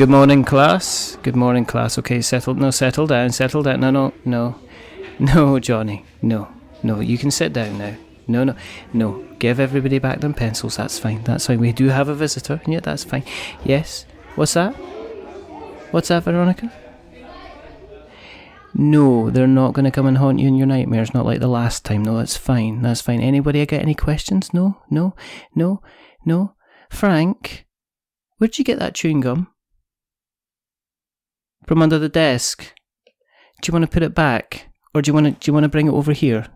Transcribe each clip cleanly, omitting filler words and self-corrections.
Good morning, class. Good morning, class. Okay, settle down. No, Johnny. No, you can sit down now. No. Give everybody back them pencils. That's fine. We do have a visitor. Yeah, that's fine. Yes. What's that, Veronica? No, they're not going to come and haunt you in your nightmares, not like the last time. No, that's fine. Anybody get any questions? No. Frank, where'd you get that chewing gum? From under the desk. Do you want to put it back? Or do you want to bring it over here?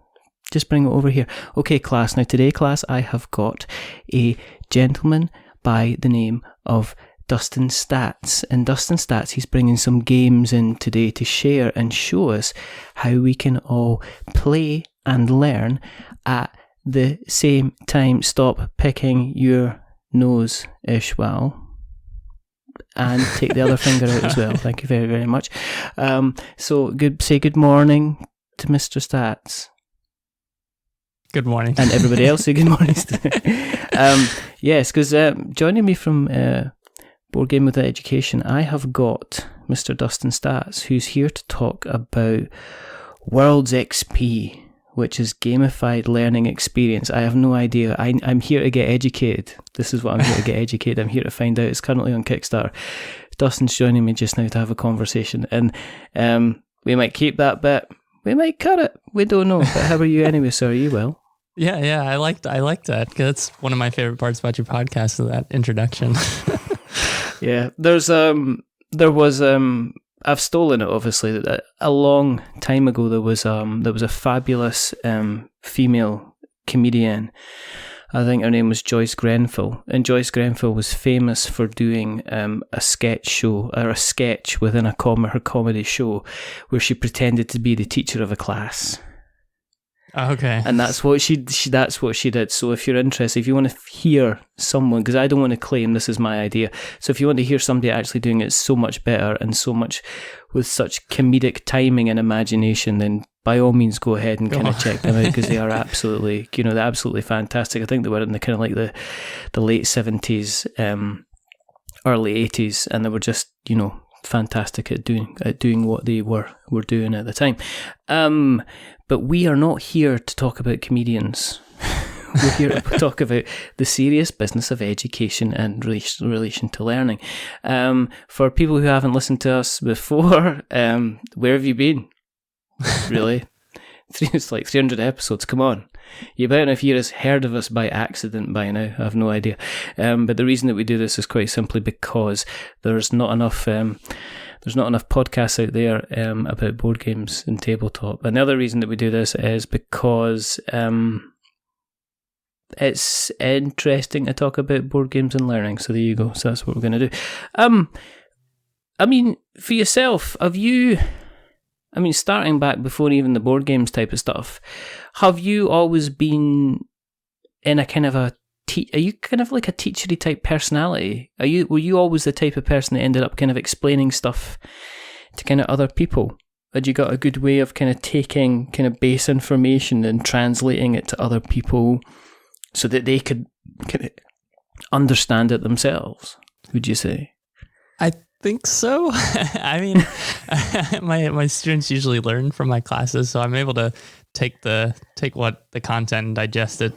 Just bring it over here. Okay, class. Now today, class, I have got a gentleman by the name of Dustin Staats. And Dustin Staats, he's bringing some games in today to share and show us how we can all play and learn at the same time. Stop picking your nose, Ishwal. And take the other finger out as well. Thank you very, very much. Say good morning to Mr. Staats. Good morning. And everybody else say good morning. Yes, because joining me from Board Game with Education, I have got Mr. Dustin Staats, who's here to talk about WorldsXP, which is Gamified Learning Experience. I have no idea. I'm here to get educated. This is what I'm here to get educated. I'm here to find out. It's currently on Kickstarter. Dustin's joining me just now to have a conversation. And we might keep that bit. We might cut it. We don't know. But how are you anyway, sir? Are you well? Yeah. I like that. That's one of my favorite parts about your podcast, is that introduction. Yeah. I've stolen it, obviously. A long time ago, there was a fabulous female comedian. I think her name was Joyce Grenfell, and Joyce Grenfell was famous for doing a sketch show, or a sketch within her comedy show, where she pretended to be the teacher of a class. Okay. And that's what she did. So if you're interested, if you want to hear someone, because I don't want to claim this is my idea, so if you want to hear somebody actually doing it so much better and so much with such comedic timing and imagination, then by all means go ahead and kind of check them out, because they are absolutely, they're absolutely fantastic. I think they were in the kind of like the late 70s, early 80s, and they were just, fantastic at doing what they were doing at the time. But we are not here to talk about comedians. We're here to talk about the serious business of education and relation to learning. For people who haven't listened to us before, where have you been? Really? It's like 300 episodes. Come on. You better have heard of us by accident by now. I have no idea. But the reason that we do this is quite simply because there's not enough podcasts out there about board games and tabletop. And the other reason that we do this is because it's interesting to talk about board games and learning. So there you go. So that's what we're going to do. I mean, for yourself, starting back before even the board games type of stuff, have you always been in a kind of are you kind of like a teachery type personality? Were you always the type of person that ended up kind of explaining stuff to kind of other people? Had you got a good way of kind of taking kind of base information and translating it to other people so that they could kind of understand it themselves, would you say? I think so. I mean, my students usually learn from my classes, so I'm able to take what the content and digest it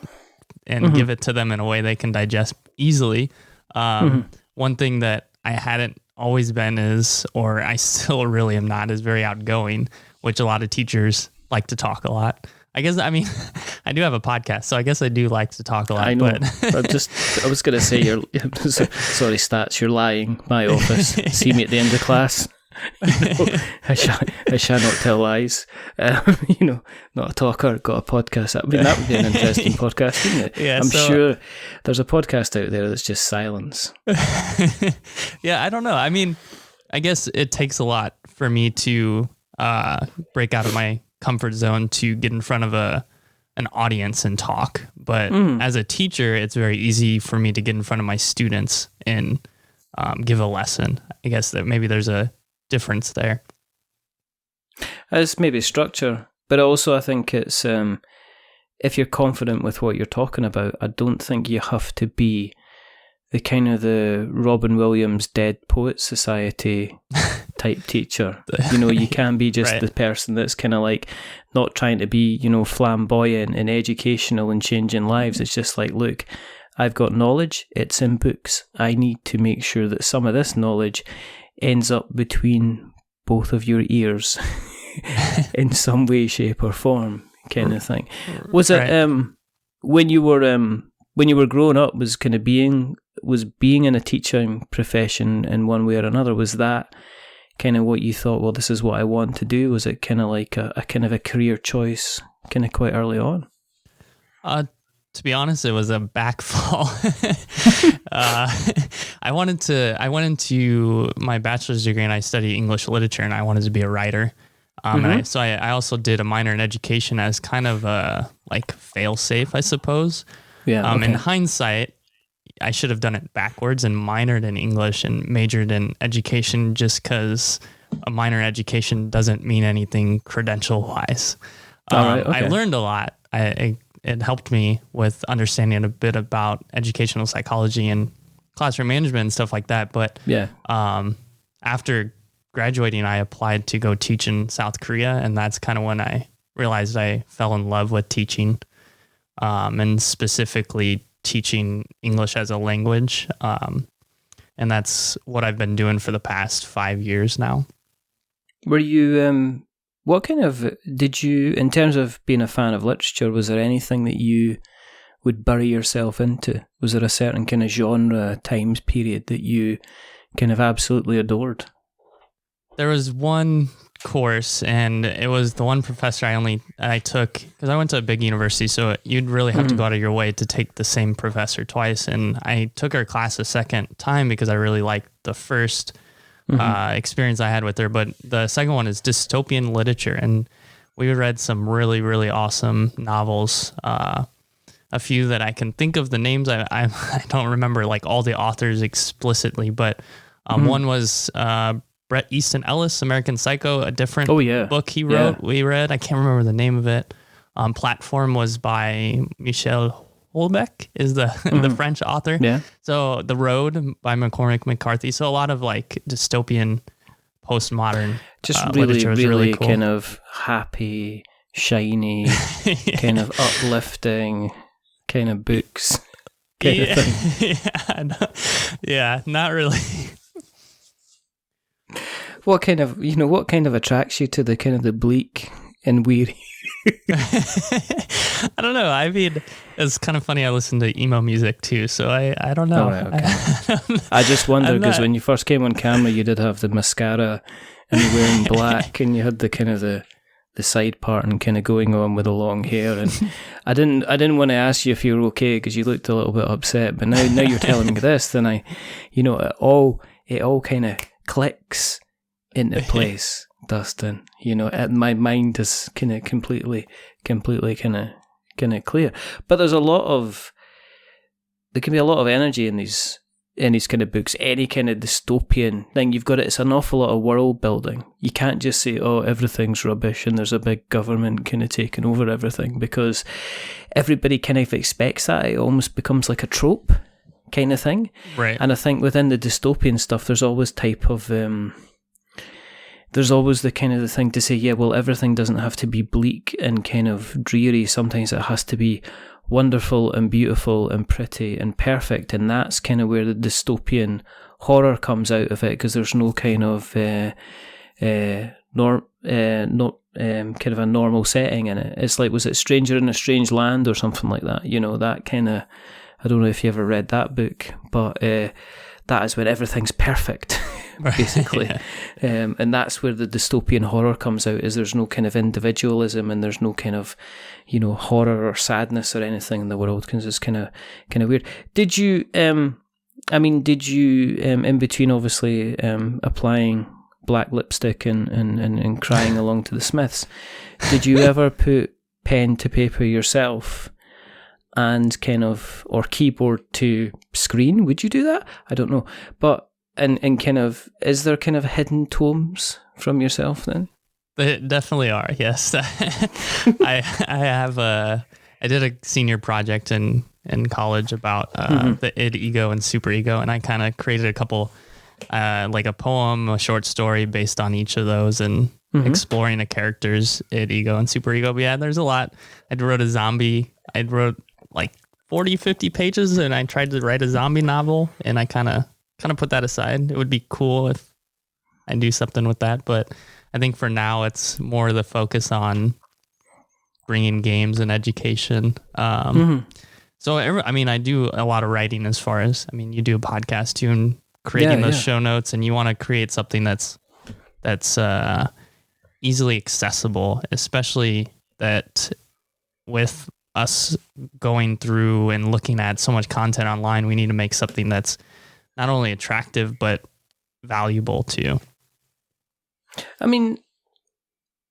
and give it to them in a way they can digest easily. One thing that I hadn't always been is, or I still really am not, is very outgoing, which a lot of teachers like to talk a lot. I guess, I do have a podcast, so I guess I do like to talk a lot. I know. But I was going to say, sorry, Stats, you're lying. My office. See me at the end of class. I shall not tell lies. Not a talker, got a podcast. That would be an interesting podcast, wouldn't it? Yeah, I'm sure there's a podcast out there that's just silence. Yeah, I don't know. I guess it takes a lot for me to break out of my comfort zone to get in front of an audience and talk. But as a teacher, it's very easy for me to get in front of my students and give a lesson. I guess that maybe there's a difference there. It's maybe structure, but also I think it's if you're confident with what you're talking about, I don't think you have to be the kind of the Robin Williams Dead Poets Society type teacher. You know, you can be just Right. the person that's kind of like not trying to be, you know, flamboyant and educational and changing lives. It's just like, look, I've got knowledge, it's in books. I need to make sure that some of this knowledge ends up between both of your ears in some way, shape or form, kind of thing. Was it when you were growing up, was being in a teaching profession in one way or another, was that kind of what you thought, well, this is what I want to do? Was it kind of like a kind of a career choice kind of quite early on? To be honest, it was a backfall. I went into my bachelor's degree and I studied English literature and I wanted to be a writer. And I also did a minor in education as kind of a like fail safe, I suppose. Yeah. In hindsight, I should have done it backwards and minored in English and majored in education, just because a minor in education doesn't mean anything credential wise. I learned a lot. It helped me with understanding a bit about educational psychology and classroom management and stuff like that. But after graduating, I applied to go teach in South Korea, and that's kind of when I realized I fell in love with teaching, and specifically teaching English as a language. And that's what I've been doing for the past 5 years now. Were you, what kind of, did you, in terms of being a fan of literature, was there anything that you would bury yourself into? Was there a certain kind of genre, times period that you kind of absolutely adored? There was one course, and it was the one professor I took, because I went to a big university, so you'd really have to go out of your way to take the same professor twice. And I took her class a second time because I really liked the first experience I had with her. But the second one is dystopian literature, and we read some really, really awesome novels. A few that I can think of the names. I don't remember like all the authors explicitly, but one was Bret Easton Ellis, American Psycho, a different book he wrote. We read. I can't remember the name of it. Platform was by Michel Houellebecq, is the the French author. Yeah. So The Road by McCormick McCarthy. So a lot of like dystopian, postmodern, just really cool. Kind of happy, shiny, kind of uplifting kind of books. Kind of thing. Yeah, not really. What kind of attracts you to the kind of the bleak and weary? I don't know. I mean, it's kind of funny. I listen to emo music too, so I don't know. Oh, right, okay. I just wondered because when you first came on camera, you did have the mascara and you were wearing black, and you had the kind of the side part and kind of going on with the long hair. And I didn't want to ask you if you were okay because you looked a little bit upset. But now you're telling me this, then it all kind of clicks into place, Dustin. My mind is kind of completely kind of clear. But there can be a lot of energy in these kind of books. Any kind of dystopian thing, it's an awful lot of world building. You can't just say, oh, everything's rubbish and there's a big government kind of taking over everything, because everybody kind of expects that. It almost becomes like a trope kind of thing. Right. And I think within the dystopian stuff, there's always there's always the kind of the thing to say, yeah, well, everything doesn't have to be bleak and kind of dreary. Sometimes it has to be wonderful and beautiful and pretty and perfect. And that's kind of where the dystopian horror comes out of it, because there's no kind of kind of a normal setting in it. It's like, was it Stranger in a Strange Land or something like that? That kind of, I don't know if you ever read that book, but that is when everything's perfect, basically. Yeah. And that's where the dystopian horror comes out, is there's no kind of individualism and there's no kind of, horror or sadness or anything in the world, because it's kind of weird. Did you, in between obviously applying black lipstick and crying along to the Smiths, did you ever put pen to paper yourself and kind of, or keyboard to screen? Would you do that? I don't know. But, and kind of, is there kind of hidden tomes from yourself then? They definitely are, yes. I did a senior project in in college about the id, ego, and superego, and I kind of created a couple, like a poem, a short story based on each of those, and exploring a character's id, ego, and superego. But yeah, there's a lot. I wrote a zombie. I wrote like 40, 50 pages, and I tried to write a zombie novel, and I kind of put that aside. It would be cool if I do something with that, but I think for now it's more the focus on bringing games and education. So, I mean, I do a lot of writing as far as, I mean, you do a podcast too, and creating those show notes, and you want to create something that's easily accessible, especially that with us going through and looking at so much content online, we need to make something that's not only attractive, but valuable too. I mean,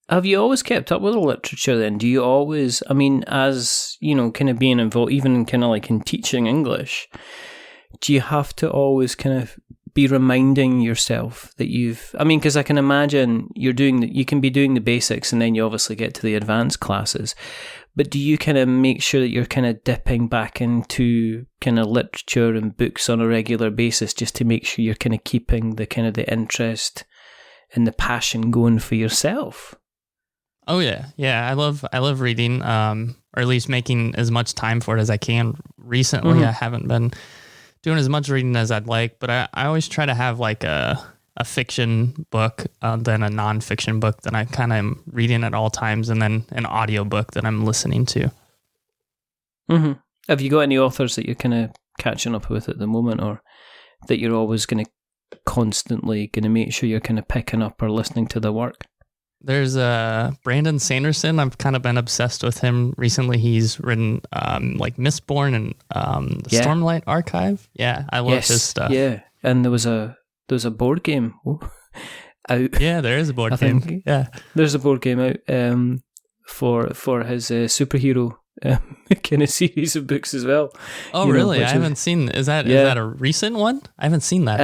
have you always kept up with the literature then? Do you always, I mean, as, you know, kind of being involved, even kind of like in teaching English, do you have to always kind of be reminding yourself that you've, I mean, because I can imagine you can be doing the basics and then you obviously get to the advanced classes, but do you kind of make sure that you're kind of dipping back into kind of literature and books on a regular basis just to make sure you're kind of keeping the kind of the interest and the passion going for yourself? Oh yeah. I love reading, or at least making as much time for it as I can. Recently, I haven't been doing as much reading as I'd like, but I always try to have like a fiction book, then a nonfiction book that I kind of am reading at all times, and then an audio book that I'm listening to. Have you got any authors that you're kind of catching up with at the moment, or that you're always going to constantly going to make sure you're kind of picking up or listening to the work? There's Brandon Sanderson. I've kind of been obsessed with him recently. He's written like Mistborn and the Stormlight Archive. Yeah, I love his stuff. Yeah, and there was a board game out. Yeah, there is a board game. Think. Yeah, there's a board game out for his superhero kind of series of books as well. Oh, really? I haven't seen. Is that a recent one? I haven't seen that.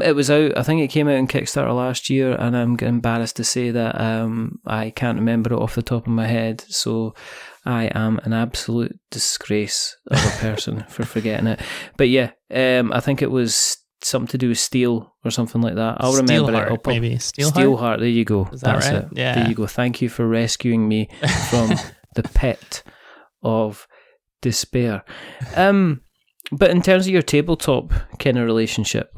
It was out. I think it came out in Kickstarter last year, and I'm embarrassed to say that I can't remember it off the top of my head. So I am an absolute disgrace of a person for forgetting it. But yeah, I think it was something to do with steel or something like that. I'll remember it. Maybe Steelheart. There you go. Is that That's right? it. Yeah. There you go. Thank you for rescuing me from the pit of despair. But in terms of your tabletop kind of relationship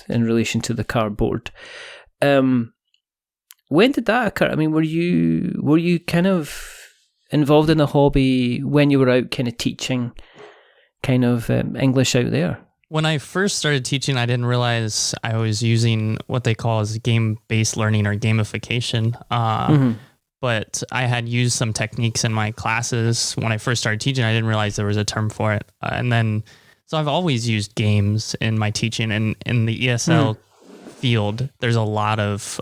in relation to the cardboard, when did that occur? I mean, were you kind of involved in the hobby when you were out kind of teaching kind of English out there? When I first started teaching, I didn't realize I was using what they call as game-based learning or gamification. But I had used some techniques in my classes when I first started teaching. I didn't realize there was a term for it. So I've always used games in my teaching. And in the ESL field, there's a lot of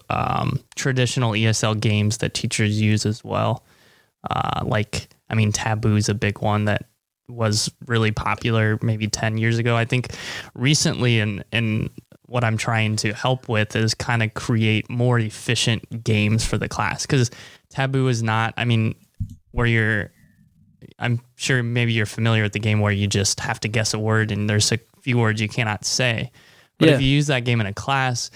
traditional ESL games that teachers use as well. Taboo is a big one that was really popular maybe 10 years ago. I think recently in what I'm trying to help with is kind of create more efficient games for the class, because Taboo is not, I'm sure maybe you're familiar with the game where you just have to guess a word and there's a few words you cannot say. But if you use that game in a class,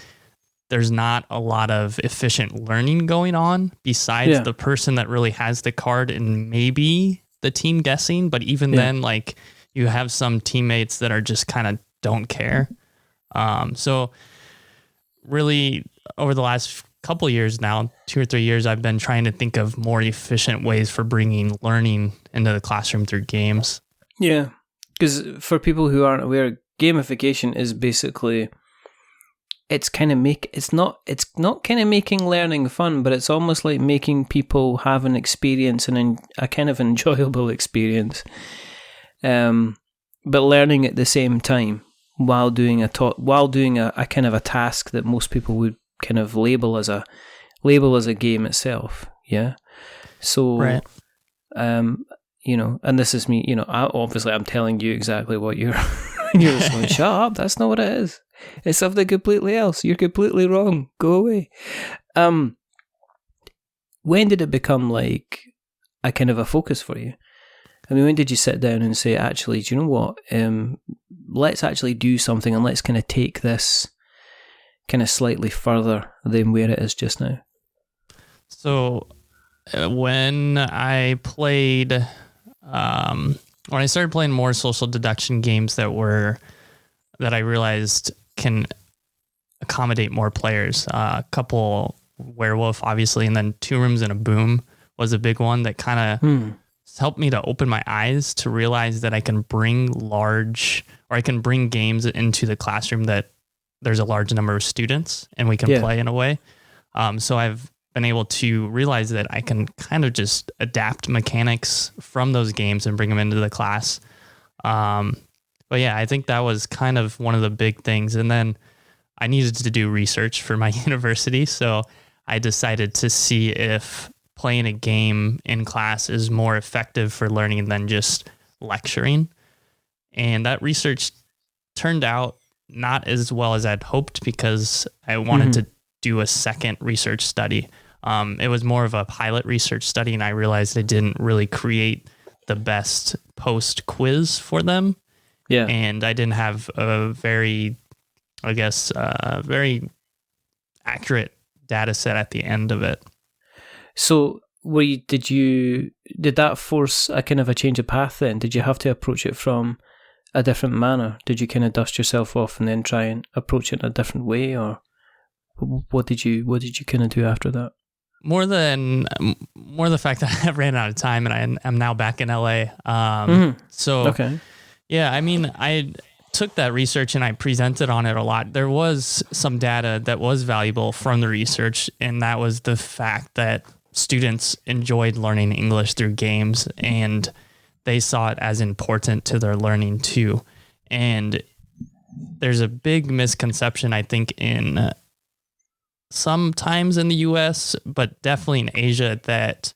there's not a lot of efficient learning going on besides the person that really has the card and maybe the team guessing. But even then, like, you have some teammates that are just kind of don't care. So really over the last couple of years now, 2 or 3 years, I've been trying to think of more efficient ways for bringing learning into the classroom through games. Yeah. Because for people who aren't aware, gamification is basically, it's not kind of making learning fun, but it's almost like making people have an experience and a kind of enjoyable experience, but learning at the same time while doing a kind of a task that most people would kind of label as a game itself. Yeah. So, right. And this is me, I'm telling you exactly what you're just going, shut up, that's not what it is. It's something completely else. You're completely wrong. Go away. When did it become like a kind of a focus for you? I mean, when did you sit down and say, actually, do you know what? Let's actually do something and let's kind of take this kind of slightly further than where it is just now? So when I played, when I started playing more social deduction games that I realized can accommodate more players, a couple Werewolf, obviously, and then Two Rooms and a Boom was a big one that kind of helped me to open my eyes to realize that I can bring games into the classroom that there's a large number of students and we can play in a way. So I've been able to realize that I can kind of just adapt mechanics from those games and bring them into the class. But yeah, I think that was kind of one of the big things. And then I needed to do research for my university. So I decided to see if playing a game in class is more effective for learning than just lecturing. And that research turned out not as well as I'd hoped because I wanted to do a second research study. It was more of a pilot research study, and I realized I didn't really create the best post quiz for them. Yeah. And I didn't have a very accurate data set at the end of it. So did that force a kind of a change of path then? Did you have to approach it from a different manner? Did you kind of dust yourself off and then try and approach it in a different way, or what did you kind of do after that? More the fact that I ran out of time and I'm now back in LA. So okay. Yeah, I mean, I took that research and I presented on it a lot. There was some data that was valuable from the research, and that was the fact that students enjoyed learning English through games, and they saw it as important to their learning too. And there's a big misconception, I think, in sometimes in the US, but definitely in Asia, that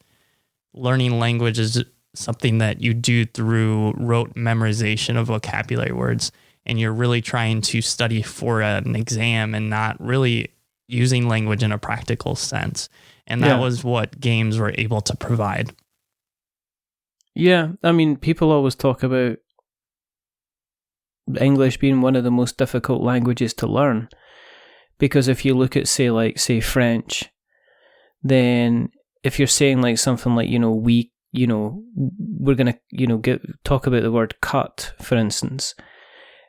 learning language is something that you do through rote memorization of vocabulary words, and you're really trying to study for an exam and not really using language in a practical sense. And that was what games were able to provide. Yeah, I mean, people always talk about English being one of the most difficult languages to learn, because if you look at, say French, then if you're saying like something like, we're going to, talk about the word cut, for instance,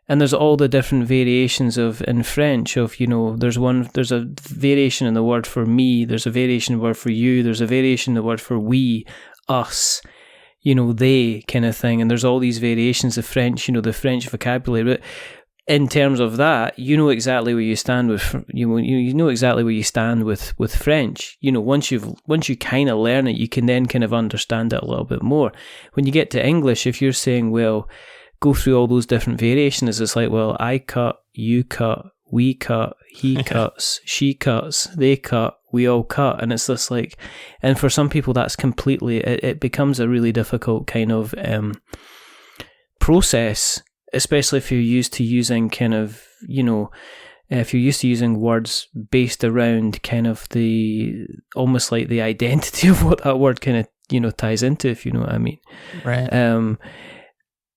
and there's all the different variations in French of, there's a variation in the word for me, there's a variation in the word for you, there's a variation in the word for we, us, they kind of thing, and there's all these variations of French, the French vocabulary. But in terms of that, you know exactly where you stand with you know exactly where you stand with French. Once you kind of learn it, you can then kind of understand it a little bit more. When you get to English, if you're saying, well, go through all those different variations, it's like, well, I cut, you cut, we cut, he cuts, she cuts, they cut, we all cut, and it's just like, and for some people that's completely, it becomes a really difficult kind of process, especially if you're used to using kind of, if you're used to using words based around kind of almost like the identity of what that word kind of, ties into, if you know what I mean. Right.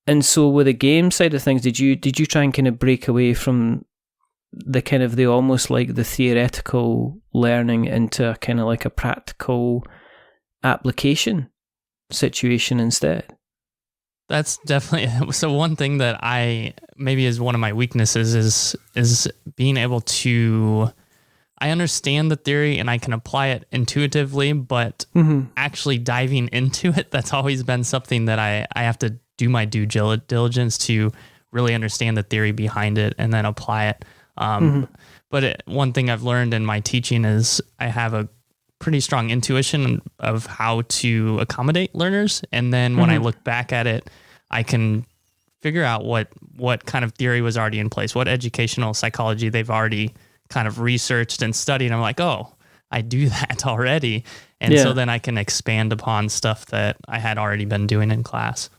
And so with the game side of things, did you try and kind of break away from the kind of the almost like the theoretical learning into kind of like a practical application situation instead? That's definitely, so one thing that maybe is one of my weaknesses is being able to, I understand the theory and I can apply it intuitively, but actually diving into it, that's always been something that I have to do my due diligence to really understand the theory behind it and then apply it. But one thing I've learned in my teaching is I have a pretty strong intuition of how to accommodate learners. And then when I look back at it, I can figure out what kind of theory was already in place, what educational psychology they've already kind of researched and studied. I'm like, oh, I do that already. And so then I can expand upon stuff that I had already been doing in class.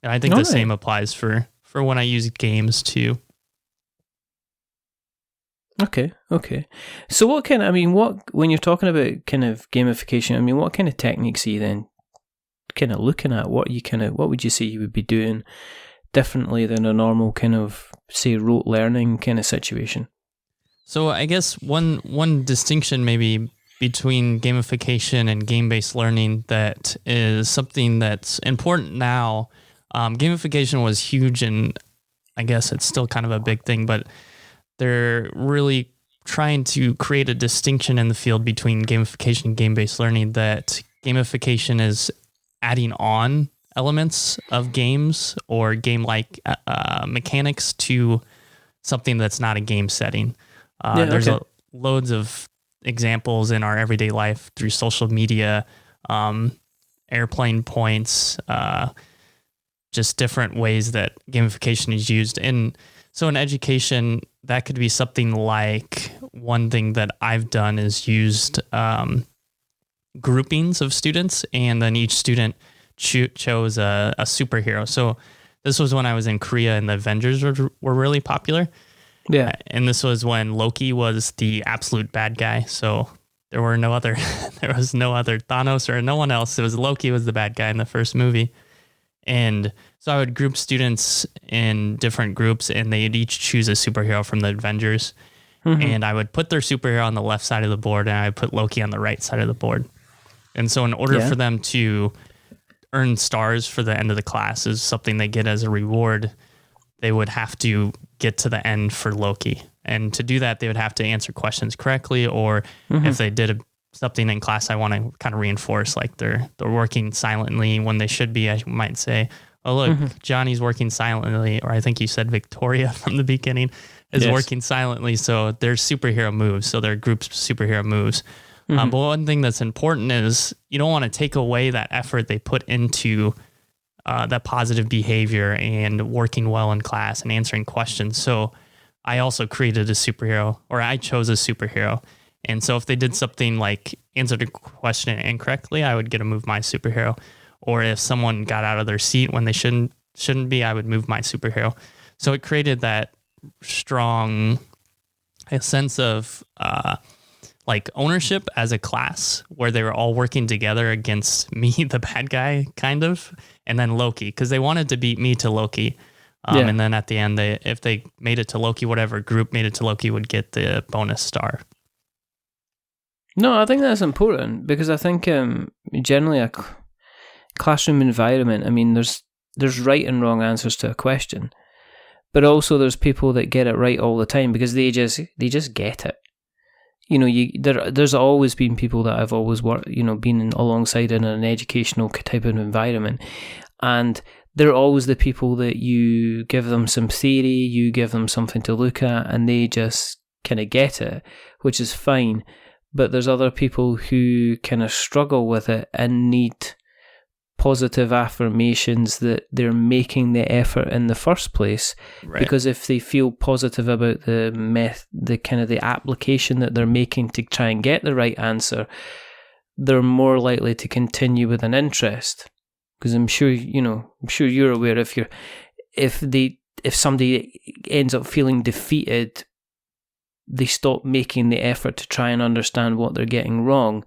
And I think the same applies for when I use games too. Okay. So when you're talking about kind of gamification, I mean, what kind of techniques are you then kind of looking at? What would you say you would be doing differently than a normal kind of, say, rote learning kind of situation? So I guess one distinction maybe between gamification and game-based learning that is something that's important now. Gamification was huge, and I guess it's still kind of a big thing, but they're really trying to create a distinction in the field between gamification and game-based learning, that gamification is adding on elements of games or game-like mechanics to something that's not a game setting. There's loads of examples in our everyday life through social media, airplane points, just different ways that gamification is used. And so in education, that could be something like, one thing that I've done is used groupings of students, and then each student chose a superhero. So this was when I was in Korea and the Avengers were really popular. Yeah. And this was when Loki was the absolute bad guy. So there was no other Thanos or no one else. It was Loki was the bad guy in the first movie. And so I would group students in different groups, and they'd each choose a superhero from the Avengers. Mm-hmm. And I would put their superhero on the left side of the board, and I would put Loki on the right side of the board. And so in order for them to earn stars for the end of the class, is something they get as a reward, they would have to get to the end for Loki. And to do that, they would have to answer questions correctly, or if they did something in class I want to kind of reinforce, like they're working silently when they should be, I might say, oh, look, Johnny's working silently, or I think you said Victoria from the beginning is working silently, so their superhero moves, so their group's superhero moves. But one thing that's important is you don't want to take away that effort they put into that positive behavior and working well in class and answering questions. So I also created a superhero, or I chose a superhero. And so if they did something like answered a question incorrectly, I would get to move my superhero. Or if someone got out of their seat when they shouldn't be, I would move my superhero. So it created that strong sense of like ownership as a class, where they were all working together against me, the bad guy, kind of, and then Loki, because they wanted to beat me to Loki. And then at the end, if they made it to Loki, whatever group made it to Loki would get the bonus star. No, I think that's important, because I think generally a classroom environment, I mean, there's right and wrong answers to a question, but also there's people that get it right all the time because they just get it. You know, there's always been people that I've always worked, been alongside in an educational type of environment, and they're always the people that you give them some theory, you give them something to look at, and they just kind of get it, which is fine. But there's other people who kind of struggle with it and need positive affirmations that they're making the effort in the first place. Right. Because if they feel positive about the application that they're making to try and get the right answer, they're more likely to continue with an interest. Because I'm sure you're aware, if somebody ends up feeling defeated, they stop making the effort to try and understand what they're getting wrong,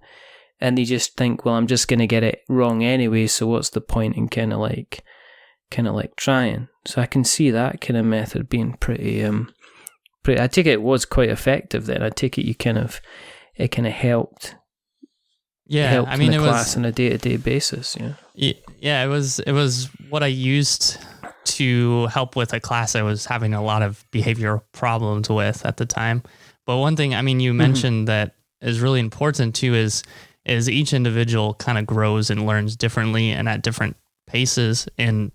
and they just think, well, I'm just going to get it wrong anyway, so what's the point in kind of like trying? So I can see that kind of method being pretty I take it was quite effective then. I take it it kind of helped. Yeah, helped I mean, in the it class was on a day-to-day basis. Yeah, it was what I used to help with a class I was having a lot of behavioral problems with at the time. But one thing, I mean, you mentioned that is really important too is each individual kind of grows and learns differently and at different paces. And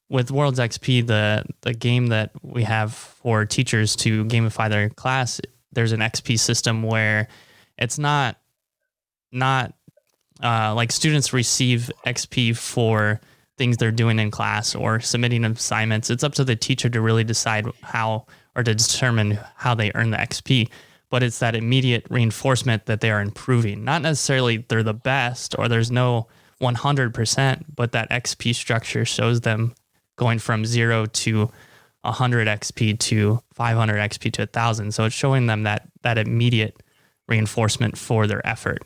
with WorldsXP, the game that we have for teachers to gamify their class, there's an XP system where it's not like students receive XP for things they're doing in class or submitting assignments. It's up to the teacher to really decide how, or to determine how they earn the XP. But it's that immediate reinforcement that they are improving. Not necessarily they're the best or there's no 100%, but that XP structure shows them going from 0 to 100 XP to 500 XP to 1,000. So it's showing them that immediate reinforcement for their effort.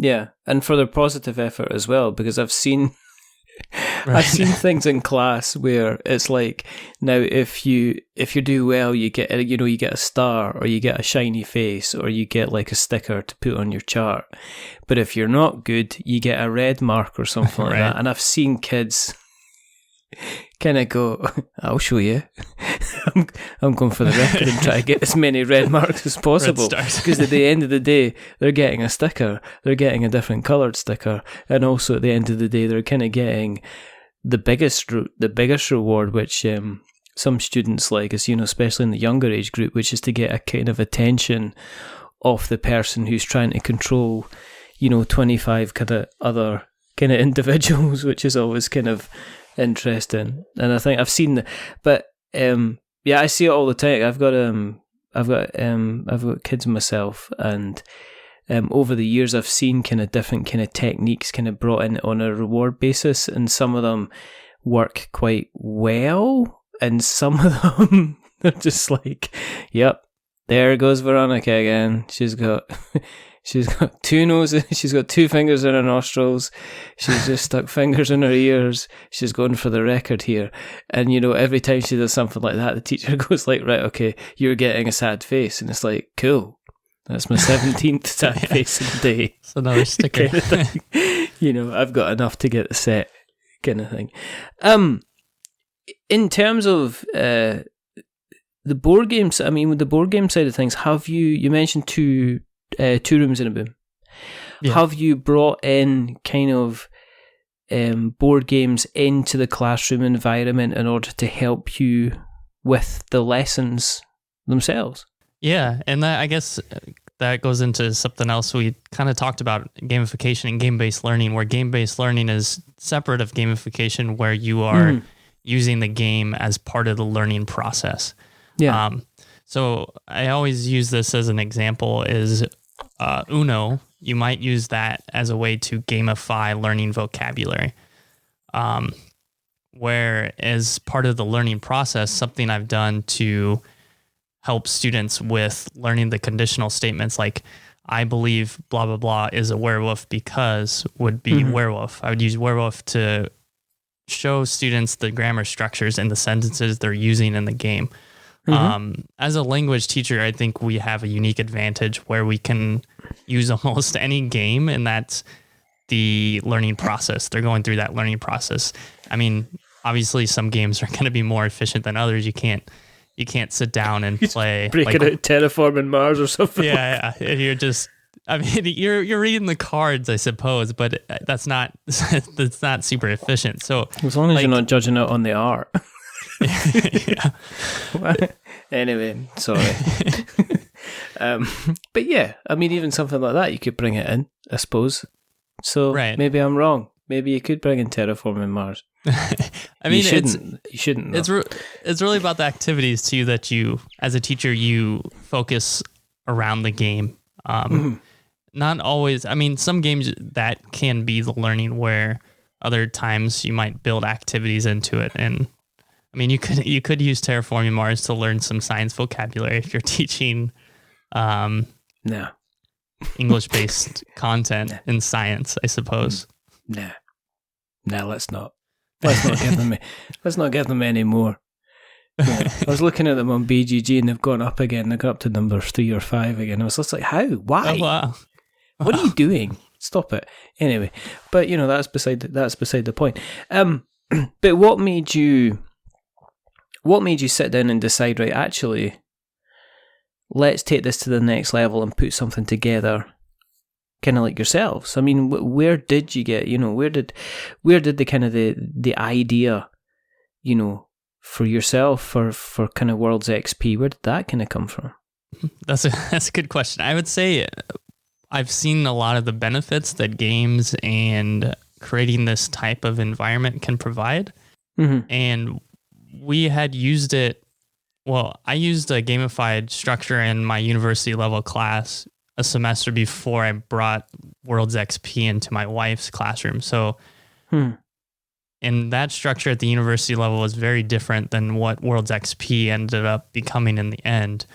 Yeah, and for their positive effort as well, because I've seen I've seen things in class where it's like, now if you do well, you get a star, or you get a shiny face, or you get like a sticker to put on your chart. But if you're not good, you get a red mark or something like that. And I've seen kids kind of go, I'll show you. I'm going for the record and try to get as many red marks as possible, because at the end of the day, they're getting a sticker. They're getting a different coloured sticker, and also at the end of the day, they're kind of getting the biggest reward, which some students like, is, especially in the younger age group, which is to get a kind of attention of the person who's trying to control, 25 kind of other kind of individuals, which is always kind of interesting. And I think I've seen but yeah, I see it all the time. I've got kids myself, and over the years I've seen kind of different kind of techniques kind of brought in on a reward basis, and some of them work quite well, and some of them they're just like, yep, there goes Veronica again. She's got two noses, she's got two fingers in her nostrils, she's just stuck fingers in her ears, she's going for the record here. And, every time she does something like that, the teacher goes like, right, okay, you're getting a sad face. And it's like, cool, that's my 17th sad face of the day. It's another sticker. Kind of thing. I've got enough to get the set, kind of thing. In terms of the board games, with the board game side of things, have you mentioned two rooms in a boom. Yeah. Have you brought in kind of board games into the classroom environment in order to help you with the lessons themselves? Yeah, and I guess that goes into something else we kind of talked about, gamification and game-based learning, where game-based learning is separate of gamification, where you are using the game as part of the learning process. Yeah. So I always use this as an example is Uno. You might use that as a way to gamify learning vocabulary. Where as part of the learning process, something I've done to help students with learning the conditional statements like, I believe blah, blah, blah is a werewolf because would be werewolf. I would use werewolf to show students the grammar structures and the sentences they're using in the game. As a language teacher, I think we have a unique advantage where we can use almost any game, and that's the learning process. They're going through that learning process. Obviously some games are going to be more efficient than others. You can't sit down and play breaking out Terraforming Mars or something. Yeah. You're just, you're reading the cards, I suppose, but that's not super efficient. So as long as you're not judging it on the art. Yeah. Anyway, sorry. But yeah, even something like that, you could bring it in, I suppose. So maybe I'm wrong. Maybe you could bring in Terraforming Mars. You shouldn't. It's really about the activities too that you, as a teacher, you focus around the game. Not always. Some games that can be the learning, where other times you might build activities into it. And you could use Terraforming Mars to learn some science vocabulary if you're teaching English-based content in science, I suppose. No, let's not. Let's not give them any more. Yeah. I was looking at them on BGG and they've gone up again. They got up to number 3 or 5 again. I was just like, how? Why? Oh, wow. What are you doing? Stop it. Anyway, but that's beside the point. But what made you sit down and decide, right, actually, let's take this to the next level and put something together, kind of like yourselves? Where did you get, where did the kind of the idea, for yourself, for kind of WorldsXP, where did that kind of come from? That's a good question. I would say I've seen a lot of the benefits that games and creating this type of environment can provide. And we had used it. Well, I used a gamified structure in my university level class a semester before I brought WorldsXP into my wife's classroom. So, and that structure at the university level was very different than what WorldsXP ended up becoming in the end.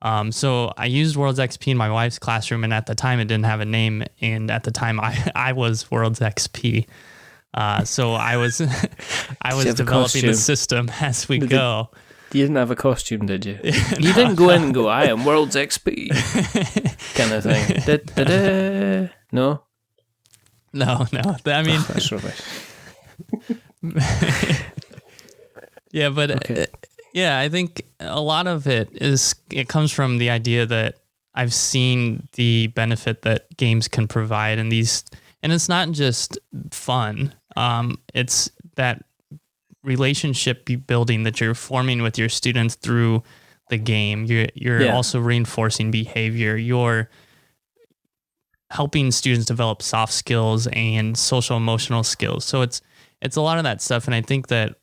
So I used WorldsXP in my wife's classroom, and at the time it didn't have a name, and at the time I was WorldsXP. So I was developing the system as we go. You didn't have a costume, did you? You didn't go in and go, I am WorldsXP kind of thing. Da-da-da. No? No. I mean... that's rubbish. Yeah, but okay. I think a lot of it comes from the idea that I've seen the benefit that games can provide, and it's not just fun. It's that relationship building that you're forming with your students through the game. You're also reinforcing behavior. You're helping students develop soft skills and social emotional skills. So it's a lot of that stuff, and I think that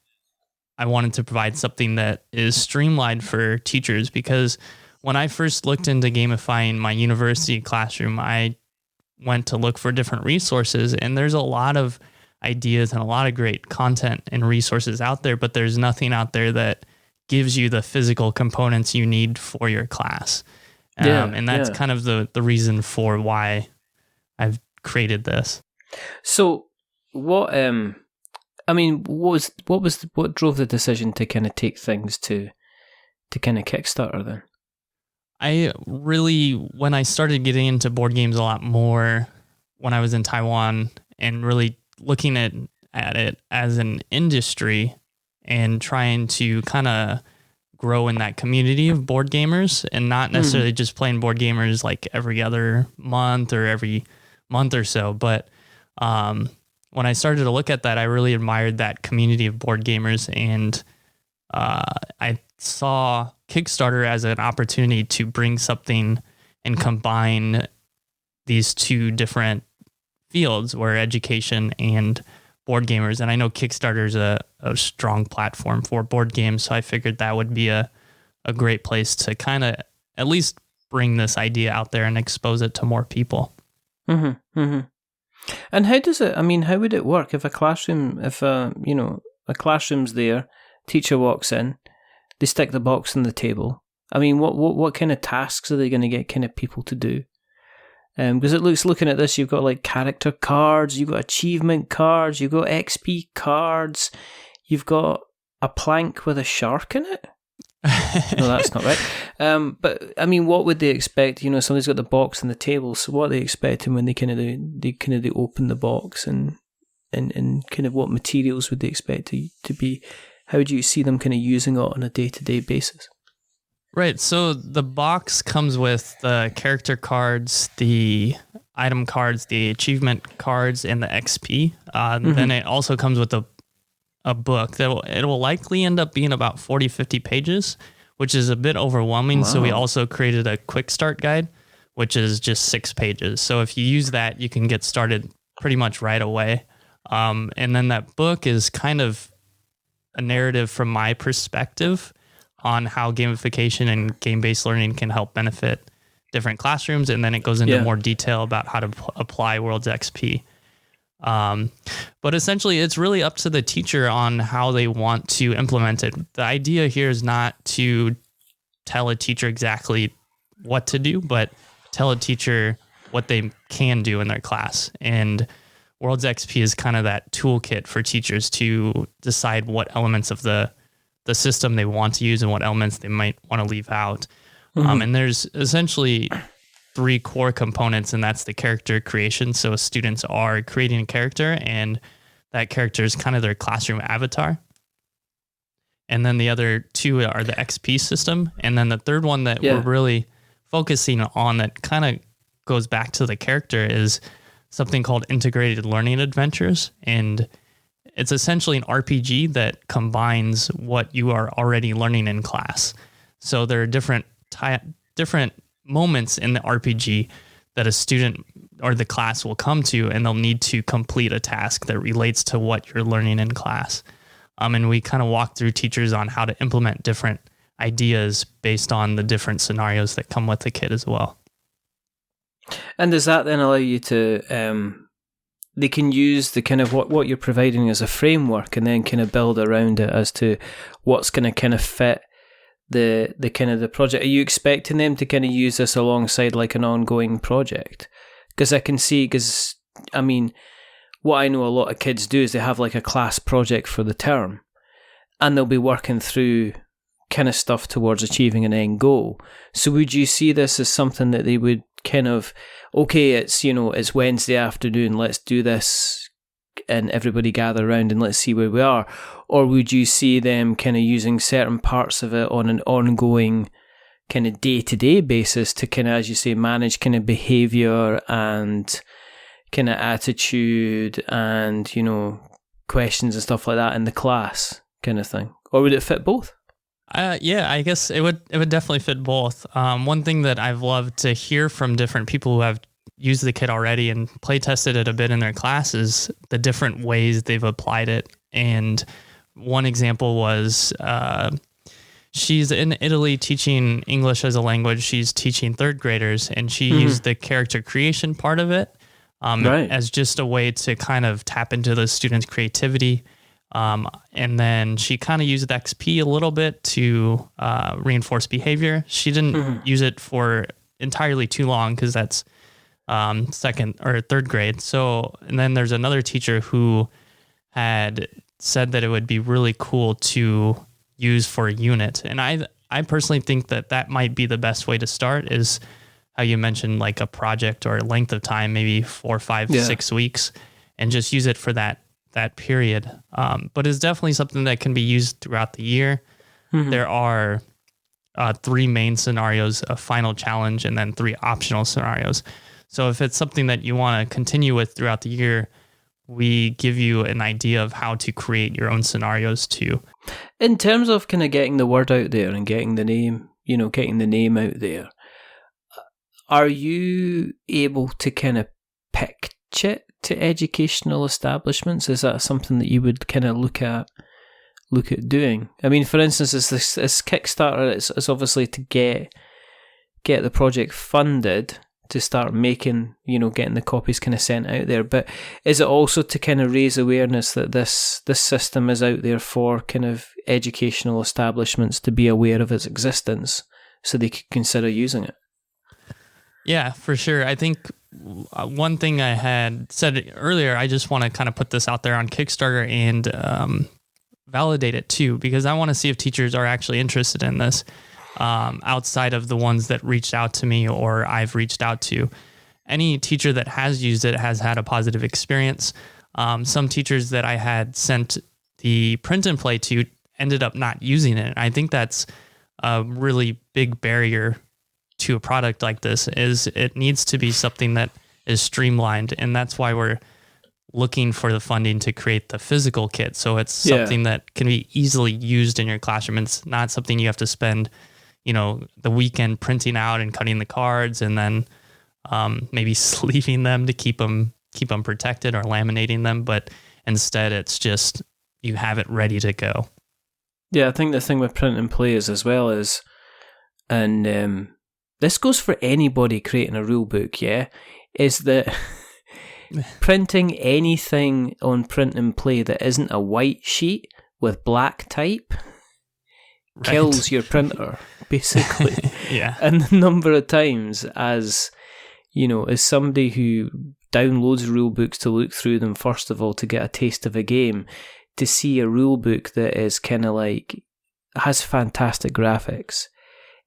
I wanted to provide something that is streamlined for teachers, because when I first looked into gamifying my university classroom, I went to look for different resources, and there's a lot of ideas and a lot of great content and resources out there, but there's nothing out there that gives you the physical components you need for your class. And that's kind of the reason for why I've created this. So what what drove the decision to kind of take things to kind of Kickstarter then? I really, when I started getting into board games a lot more when I was in Taiwan and really looking at it as an industry and trying to kind of grow in that community of board gamers and not necessarily just playing board gamers like every other month or every month or so. But when I started to look at that, I really admired that community of board gamers, and I saw Kickstarter as an opportunity to bring something and combine these two different fields, where education and board gamers. And I know Kickstarter is a strong platform for board games, so I figured that would be a great place to kind of at least bring this idea out there and expose it to more people. Mm-hmm. Mm-hmm. And how does it? I mean, how would it work if a classroom's there, teacher walks in, they stick the box on the table. I mean, what kind of tasks are they going to get kind of people to do? Because it looking at this, you've got like character cards, you've got achievement cards, you've got XP cards, you've got a plank with a shark in it. No, that's not right. But I mean, what would they expect? Somebody's got the box on the table, so what are they expecting when they they open the box, and kind of what materials would they expect to be? How do you see them kind of using it on a day-to-day basis? Right. So the box comes with the character cards, the item cards, the achievement cards, and the XP. Then it also comes with a book that it will likely end up being about 40, 50 pages, which is a bit overwhelming. Wow. So we also created a quick start guide, which is just 6 pages. So if you use that, you can get started pretty much right away. And then that book is kind of a narrative from my perspective on how gamification and game-based learning can help benefit different classrooms. And then it goes into more detail about how to apply WorldsXP. But essentially, it's really up to the teacher on how they want to implement it. The idea here is not to tell a teacher exactly what to do, but tell a teacher what they can do in their class. And WorldsXP is kind of that toolkit for teachers to decide what elements of the system they want to use and what elements they might want to leave out. And there's essentially 3 core components, and that's the character creation. So students are creating a character, and that character is kind of their classroom avatar. And then the other 2 are the XP system. And then the third one that we're really focusing on that kind of goes back to the character is something called integrated learning adventures. And it's essentially an RPG that combines what you are already learning in class. So there are different moments in the RPG that a student or the class will come to, and they'll need to complete a task that relates to what you're learning in class. And we kind of walk through teachers on how to implement different ideas based on the different scenarios that come with the kit as well. And does that then allow you to, they can use the kind of what you're providing as a framework and then kind of build around it as to what's going to kind of fit the kind of the project? Are you expecting them to kind of use this alongside like an ongoing project? Because I mean, what I know a lot of kids do is they have like a class project for the term, and they'll be working through kind of stuff towards achieving an end goal. So would you see this as something that they would kind of, okay, it's Wednesday afternoon, let's do this, and everybody gather around and let's see where we are? Or would you see them kind of using certain parts of it on an ongoing kind of day-to-day basis to kind of, as you say, manage kind of behavior and kind of attitude and, questions and stuff like that in the class kind of thing? Or would it fit both? Yeah, I guess it would definitely fit both. One thing that I've loved to hear from different people who have used the kit already and play tested it a bit in their classes, the different ways they've applied it. And one example was she's in Italy teaching English as a language. She's teaching third graders, and she used the character creation part of it as just a way to kind of tap into the students' creativity. And then she kind of used XP a little bit to reinforce behavior. She didn't use it for entirely too long because that's second or third grade. So, and then there's another teacher who had said that it would be really cool to use for a unit. And I personally think that might be the best way to start, is how you mentioned, like a project or length of time, maybe 4, 5, 6 weeks, and just use it for that period. But it's definitely something that can be used throughout the year. There are 3 main scenarios, a final challenge, and then 3 optional scenarios. So if it's something that you want to continue with throughout the year, we give you an idea of how to create your own scenarios too. In terms of kind of getting the word out there and getting the name, out there, are you able to kind of pitch it to educational establishments? Is that something that you would kind of look at doing? I mean, for instance, this Kickstarter, it's obviously to get the project funded, to start making, getting the copies kind of sent out there. But is it also to kind of raise awareness that this system is out there for kind of educational establishments to be aware of its existence so they could consider using it? Yeah, for sure. I think one thing I had said earlier, I just want to kind of put this out there on Kickstarter and validate it too, because I want to see if teachers are actually interested in this. Outside of the ones that reached out to me or I've reached out to. Any teacher that has used it has had a positive experience. Some teachers that I had sent the print and play to ended up not using it. I think that's a really big barrier to a product like this, is it needs to be something that is streamlined. And that's why we're looking for the funding to create the physical kit. So it's something that can be easily used in your classroom. It's not something you have to spend the weekend printing out and cutting the cards and then maybe sleeving them to keep them protected or laminating them. But instead, it's just you have it ready to go. Yeah, I think the thing with print and play is, as well as, and this goes for anybody creating a rule book, is that printing anything on print and play that isn't a white sheet with black type kills your printer, basically. And the number of times, as somebody who downloads rule books to look through them, first of all, to get a taste of a game, to see a rule book that is kind of like, has fantastic graphics,